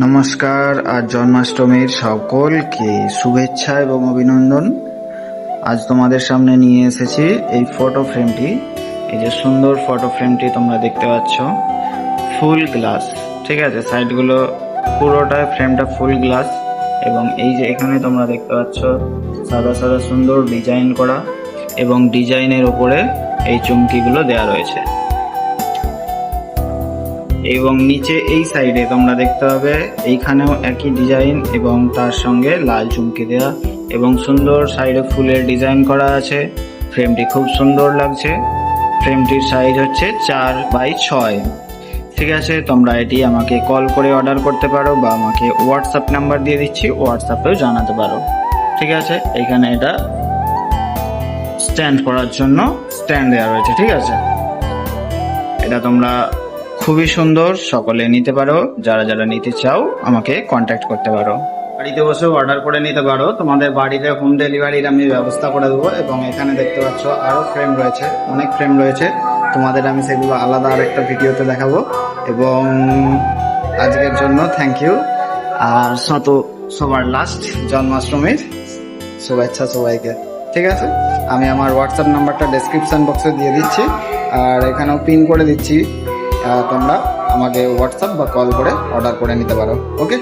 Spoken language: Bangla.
নমস্কার আর জন্মাষ্টমীর সকলকে শুভেচ্ছা এবং অভিনন্দন। আজ তোমাদের সামনে নিয়ে এসেছি এই ফটো ফ্রেমটি। এই যে সুন্দর ফটো ফ্রেমটি তোমরা দেখতে পাচ্ছ, ফুল গ্লাস, ঠিক আছে, সাইডগুলো পুরোটা ফ্রেমটা ফুল গ্লাস। এবং এই যে এখানে তোমরা দেখতে পাচ্ছ সাদা সাদা সুন্দর ডিজাইন করা, এবং ডিজাইনের উপরে এই চুমকিগুলো দেয়া রয়েছে। এবং নিচে এই সাইডে তোমরা দেখতে পাবে এইখানেও একই ডিজাইন এবং তার সঙ্গে লাল চুমকি দেওয়া, এবং সুন্দর সাইডে ফুলের ডিজাইন করা আছে। ফ্রেমটি খুব সুন্দর লাগছে। ফ্রেমটির সাইজ হচ্ছে 4x6। ঠিক আছে, তোমরা এটি আমাকে কল করে অর্ডার করতে পারো বা আমাকে হোয়াটসঅ্যাপ নাম্বার দিয়ে দিচ্ছি, হোয়াটসঅ্যাপেও জানাতে পারো। ঠিক আছে, এখানে এটা স্ট্যান্ড করার জন্য স্ট্যান্ড দেওয়া রয়েছে। ঠিক আছে, এটা তোমরা খুবই সুন্দর, সকলে নিতে পারো। যারা যারা নিতে চাও আমাকে কন্ট্যাক্ট করতে পারো। বাড়িতে বসেও অর্ডার করে নিতে পারো, তোমাদের বাড়িতে হোম ডেলিভারির আমি ব্যবস্থা করে দেবো। এবং এখানে দেখতে পাচ্ছ আরও ফ্রেম রয়েছে, অনেক ফ্রেম রয়েছে, তোমাদের আমি সেগুলো আলাদা আরেকটা ভিডিওতে দেখাবো। এবং আজকের জন্য থ্যাংক ইউ। আর সবার লাস্ট জন্মাষ্টমীর শুভেচ্ছা সবাইকে। ঠিক আছে, আমি আমার হোয়াটসঅ্যাপ নাম্বারটা ডেসক্রিপশন বক্সে দিয়ে দিচ্ছি, আর এখানেও পিন করে দিচ্ছি। তোমরা আমাকে হোয়াটসঅ্যাপ বা কল করে অর্ডার করে নিতে পারো। ওকে।